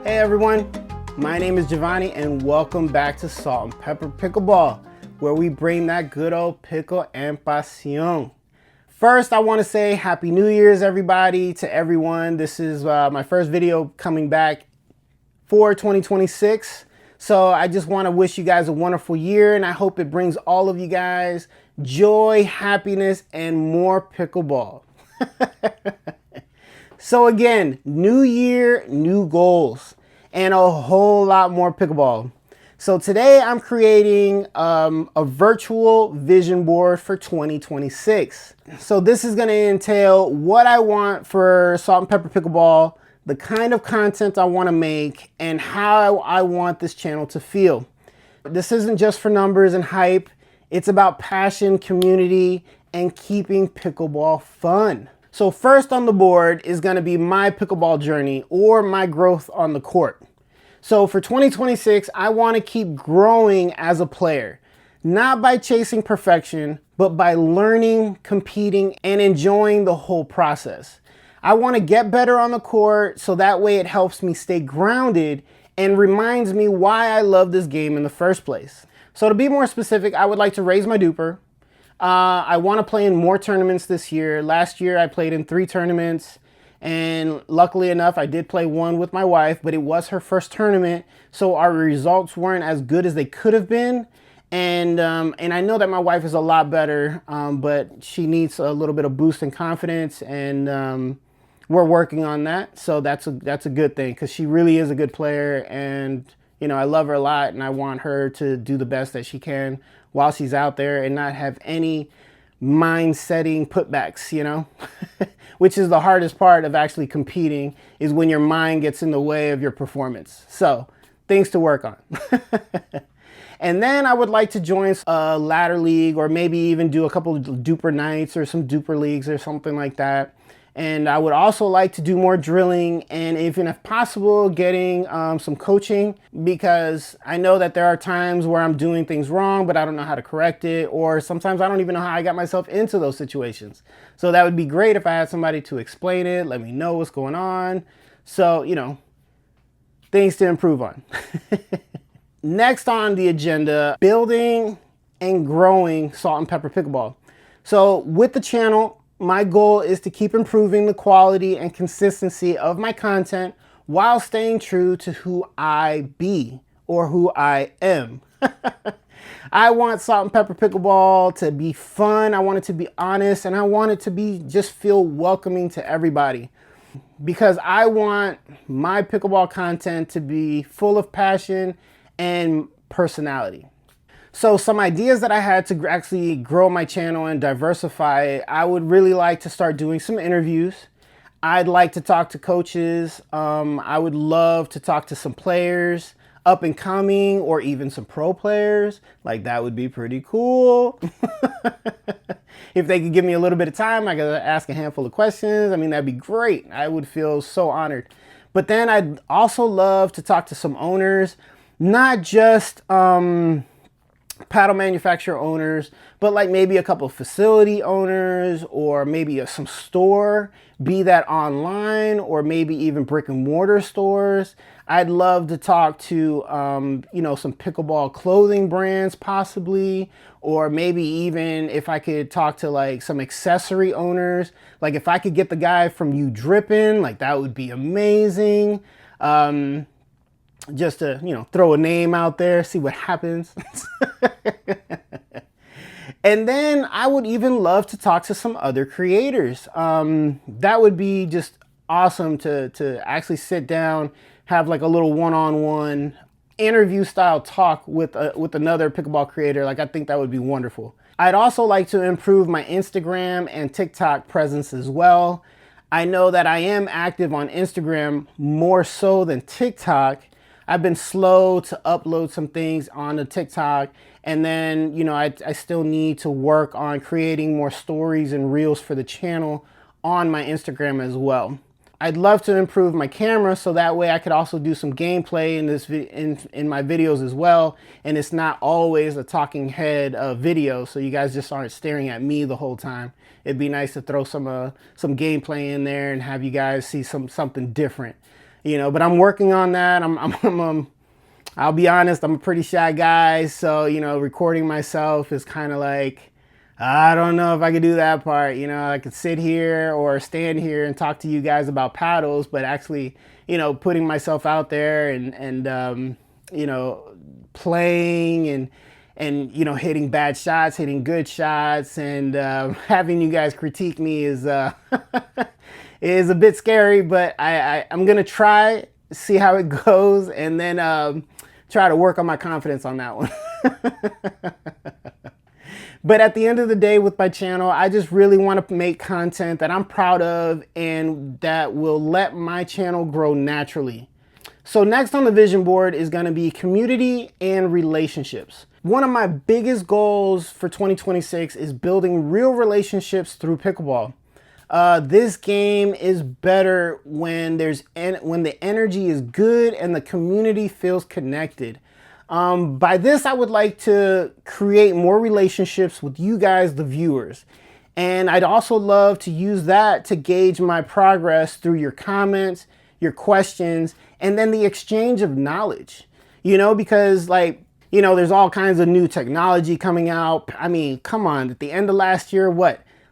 Hey everyone, my name is Giovanni and welcome back to Salt and Pepper Pickleball, where we bring that good old pickle and pasión. First, I want to say Happy New Year's everybody, to everyone. This is my first video coming back for 2026. So I just want to wish you guys a wonderful year, and I hope it brings all of you guys joy, happiness, and more pickleball. So again, new year, new goals, and a whole lot more pickleball. So today I'm creating a virtual vision board for 2026. So this is going to entail what I want for Salt and Pepper Pickleball, the kind of content I want to make, and how I want this channel to feel. This isn't just for numbers and hype. It's about passion, community, and keeping pickleball fun. So first on the board is going to be my pickleball journey, or my growth on the court. So for 2026, I want to keep growing as a player, not by chasing perfection, but by learning, competing, and enjoying the whole process. I want to get better on the court so that way it helps me stay grounded and reminds me why I love this game in the first place. So to be more specific, I would like to raise my duper. I want to play in more tournaments this year. Last year I played in 3 tournaments, and luckily enough I did play one with my wife, but it was her first tournament, so our results weren't as good as they could have been. And I know that my wife is a lot better, but she needs a little bit of boost in confidence, and we're working on that. So that's a good thing, because she really is a good player, and you know, I love her a lot, and I want her to do the best that she can while she's out there and not have any mind-setting putbacks, you know, which is the hardest part of actually competing, is when your mind gets in the way of your performance. So things to work on. And then I would like to join a ladder league, or maybe even do a couple of duper nights or some duper leagues or something like that. And I would also like to do more drilling, and even if possible, getting some coaching, because I know that there are times where I'm doing things wrong, but I don't know how to correct it, or sometimes I don't even know how I got myself into those situations. So that would be great if I had somebody to explain it, let me know what's going on. So, you know, things to improve on. Next on the agenda, building and growing Salt and Pepper Pickleball. So with the channel, my goal is to keep improving the quality and consistency of my content while staying true to who I be, or who I am. I want Salt and Pepper Pickleball to be fun, I want it to be honest, and I want it to be just feel welcoming to everybody. Because I want my pickleball content to be full of passion and personality. So some ideas that I had to actually grow my channel and diversify it, I would really like to start doing some interviews. I'd like to talk to coaches. I would love to talk to some players, up and coming, or even some pro players. Like, that would be pretty cool. If they could give me a little bit of time, I could ask a handful of questions. I mean, that'd be great. I would feel so honored. But then I'd also love to talk to some owners, not just paddle manufacturer owners, but like maybe a couple of facility owners, or maybe some store, be that online or maybe even brick and mortar stores. I'd love to talk to you know, some pickleball clothing brands possibly, or maybe even if I could talk to like some accessory owners. Like if I could get the guy from You Drippin', like that would be amazing. Just to, you know, throw a name out there, see what happens. And then I would even love to talk to some other creators. That would be just awesome to actually sit down, have like a little one-on-one interview style talk with another pickleball creator. Like, I think that would be wonderful. I'd also like to improve my Instagram and TikTok presence as well. I know that I am active on Instagram more so than TikTok. I've been slow to upload some things onto TikTok, and then, you know, I still need to work on creating more stories and reels for the channel on my Instagram as well. I'd love to improve my camera so that way I could also do some gameplay in my videos as well, and it's not always a talking head video, so you guys just aren't staring at me the whole time. It'd be nice to throw some gameplay in there and have you guys see something different. but I'm working on that. I'll be honest, I'm a pretty shy guy. So, recording myself is kind of like, I don't know if I could do that part. I could sit here or stand here and talk to you guys about paddles, but actually, putting myself out there and playing and hitting bad shots, hitting good shots, and having you guys critique me is is a bit scary. But I'm gonna try, see how it goes, and then try to work on my confidence on that one. But at the end of the day with my channel, I just really want to make content that I'm proud of and that will let my channel grow naturally. So next on the vision board is going to be community and relationships. One of my biggest goals for 2026 is building real relationships through pickleball. This game is better when the energy is good and the community feels connected. By this, I would like to create more relationships with you guys, the viewers. And I'd also love to use that to gauge my progress through your comments, your questions, and then the exchange of knowledge. Because there's all kinds of new technology coming out. I mean, come on, at the end of last year,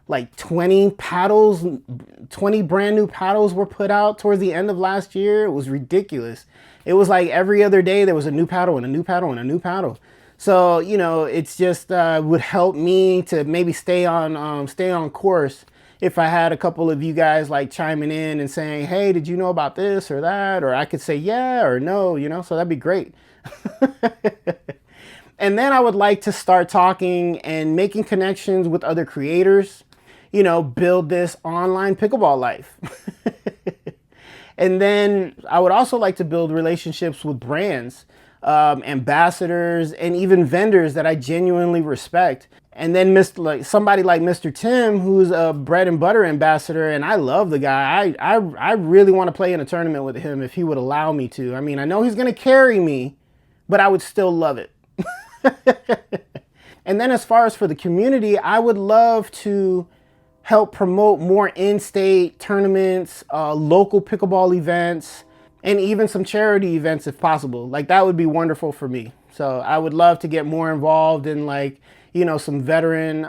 like 20 brand new paddles were put out towards the end of last year. It was ridiculous. It was like every other day there was a new paddle and a new paddle and a new paddle. So, it's just would help me to maybe stay on course if I had a couple of you guys like chiming in and saying, hey, did you know about this or that? Or I could say yeah or no, so that'd be great. And then I would like to start talking and making connections with other creators, build this online pickleball life. And then I would also like to build relationships with brands, ambassadors, and even vendors that I genuinely respect. And then somebody like Mr. Tim, who's a bread and butter ambassador, and I love the guy. I really want to play in a tournament with him if he would allow me to. I mean, I know he's going to carry me, but I would still love it. And then as far as for the community, I would love to help promote more in-state tournaments, local pickleball events, and even some charity events if possible. Like, that would be wonderful for me. So I would love to get more involved in some veteran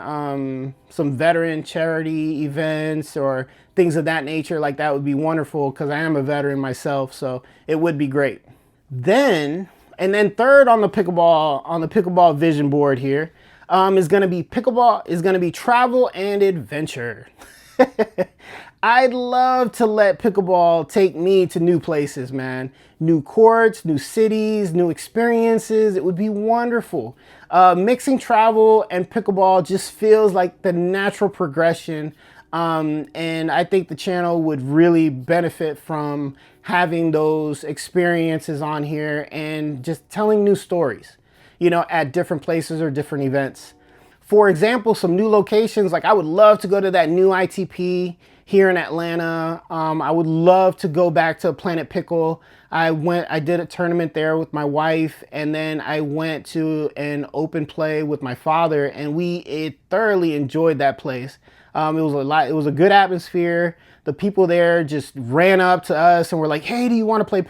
charity events or things of that nature. Like, that would be wonderful because I am a veteran myself, so it would be great. And then third on the pickleball vision board here is going to be travel and adventure. I'd love to let pickleball take me to new places, man. New courts, new cities, new experiences. It would be wonderful. Mixing travel and pickleball just feels like the natural progression. And I think the channel would really benefit from having those experiences on here and just telling new stories, at different places or different events. For example, some new locations, like I would love to go to that new ITP here in Atlanta. I would love to go back to Planet Pickle. I did a tournament there with my wife, and then I went to an open play with my father, and we thoroughly enjoyed that place. It was a good atmosphere. The people there just ran up to us and were like, hey, do you want to play a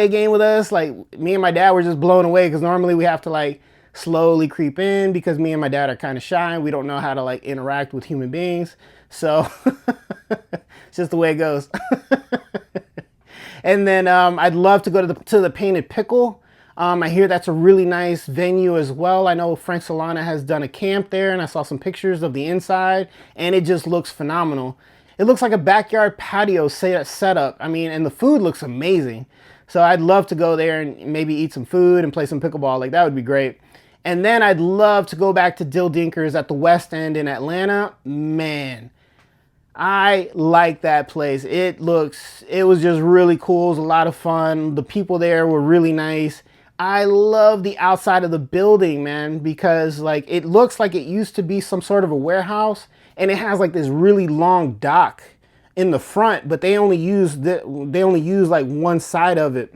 game with us? Like, me and my dad were just blown away because normally we have to slowly creep in because me and my dad are kind of shy. We don't know how to interact with human beings. So it's just the way it goes. And then I'd love to go to the Painted Pickle. I hear that's a really nice venue as well. I know Frank Solana has done a camp there, and I saw some pictures of the inside, and it just looks phenomenal. It looks like a backyard patio setup. I mean, and the food looks amazing. So I'd love to go there and maybe eat some food and play some pickleball. Like, that would be great. And then I'd love to go back to Dill Dinkers at the West End in Atlanta. Man, I like that place. It was just really cool. It was a lot of fun. The people there were really nice. I love the outside of the building, man, because it looks like it used to be some sort of a warehouse, and it has this really long dock in the front, but they only use one side of it.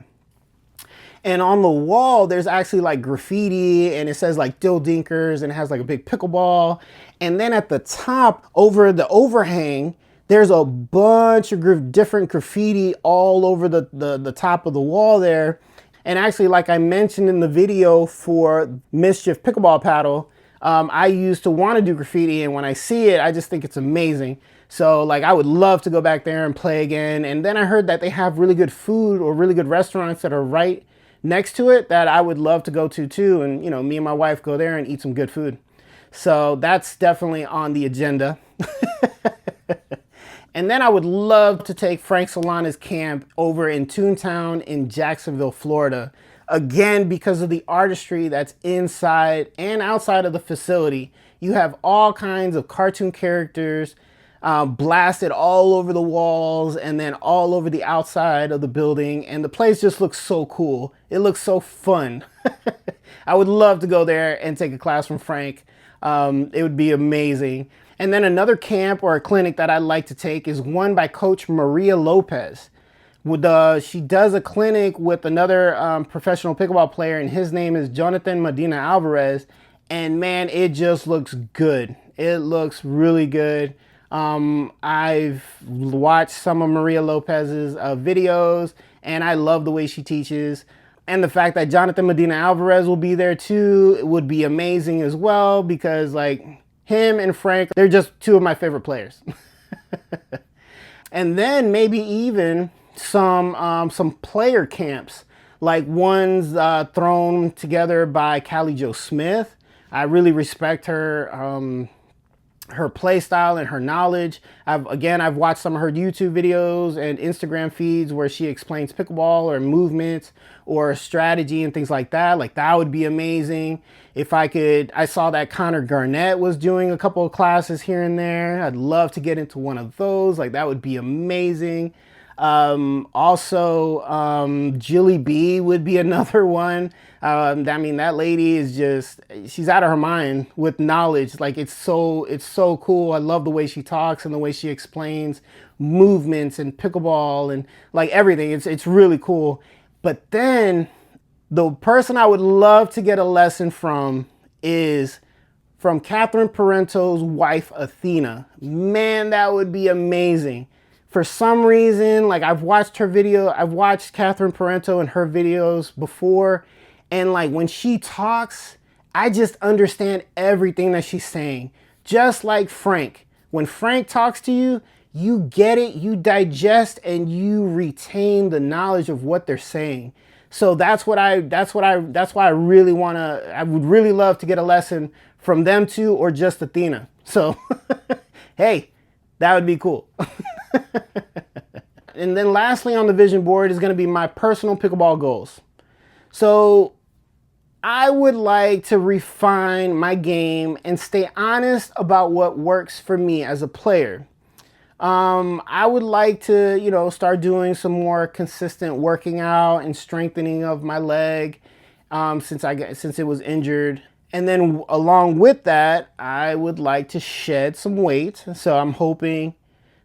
And on the wall, there's actually graffiti, and it says Dill Dinkers, and it has a big pickleball. And then at the top, over the overhang, there's a bunch of different graffiti all over the top of the wall there. And actually, like I mentioned in the video for Mischief Pickleball Paddle, I used to want to do graffiti, and when I see it, I just think it's amazing. So like I would love to go back there and play again. And then I heard that they have really good food or really good restaurants that are right next to it that I would love to go to too. And you know, me and my wife go there and eat some good food. So that's definitely on the agenda. And then I would love to take Frank Solana's camp over in Toontown in Jacksonville, Florida. Again, because of the artistry that's inside and outside of the facility. You have all kinds of cartoon characters blasted all over the walls and then all over the outside of the building. And the place just looks so cool. It looks so fun. I would love to go there and take a class from Frank. It would be amazing. And then another camp or a clinic that I'd like to take is one by Coach Maria Lopez. She does a clinic with another professional pickleball player, and his name is Jonathan Medina Alvarez. And man, it just looks good. It looks really good. I've watched some of Maria Lopez's videos, and I love the way she teaches. And the fact that Jonathan Medina Alvarez will be there too would be amazing as well, because like him and Frank, they're just two of my favorite players. And then maybe even some player camps, like ones thrown together by Callie Jo Smith. I really respect her play style and her knowledge. I've watched some of her YouTube videos and Instagram feeds where she explains pickleball or movements or strategy and things like that. Like that would be amazing. If I saw that Connor Garnett was doing a couple of classes here and there. I'd love to get into one of those. Like that would be amazing. Also, Jilly B would be another one. I mean, that lady is she's out of her mind with knowledge. Like it's so cool. I love the way she talks and the way she explains movements and pickleball and like everything. It's really cool. But then the person I would love to get a lesson from is from Catherine Parento's wife, Athena. Man, that would be amazing. For some reason, like I've watched Catherine Parento and her videos before, and like when she talks, I just understand everything that she's saying. Just like Frank. When Frank talks to you, you get it, you digest, and you retain the knowledge of what they're saying. So that's why I would really love to get a lesson from them two or just Athena. So, hey, that would be cool. And then lastly on the vision board is going to be my personal pickleball goals. So I would like to refine my game and stay honest about what works for me as a player. I would like to, start doing some more consistent working out and strengthening of my leg since it was injured. And then along with that, I would like to shed some weight. So I'm hoping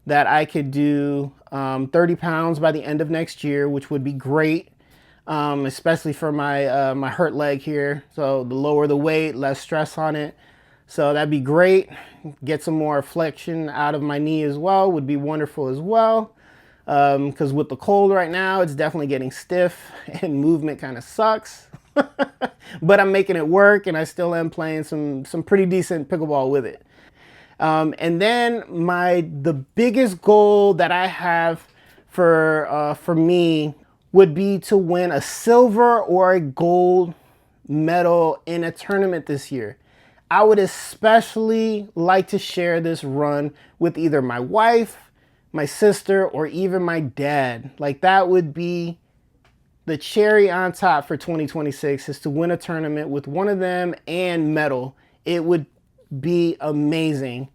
that I could do 30 pounds by the end of next year, which would be great, especially for my hurt leg here. So the lower the weight, less stress on it. So that'd be great. Get some more flexion out of my knee as well would be wonderful as well. Because with the cold right now, it's definitely getting stiff and movement kind of sucks. But I'm making it work, and I still am playing some pretty decent pickleball with it. And then the biggest goal that I have for me would be to win a silver or a gold medal in a tournament this year. I would especially like to share this run with either my wife, my sister, or even my dad. Like that would be the cherry on top for 2026, is to win a tournament with one of them and medal. It would be amazing.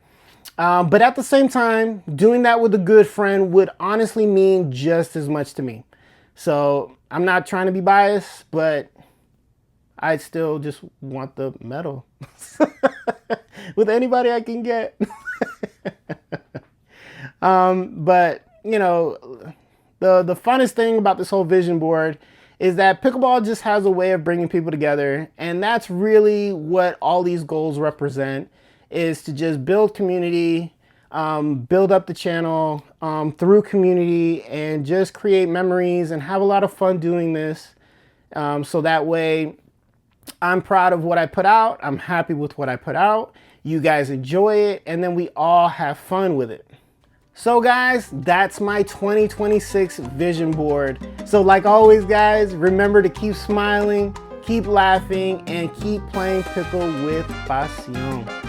But at the same time, doing that with a good friend would honestly mean just as much to me. So I'm not trying to be biased, but I still just want the medal with anybody I can get. But the funnest thing about this whole vision board is that pickleball just has a way of bringing people together. And that's really what all these goals represent, is to just build community, build up the channel through community and just create memories and have a lot of fun doing this. So that way I'm proud of what I put out. I'm happy with what I put out. You guys enjoy it, and then we all have fun with it. So guys, that's my 2026 vision board. So like always guys, remember to keep smiling, keep laughing, and keep playing pickle with pasión.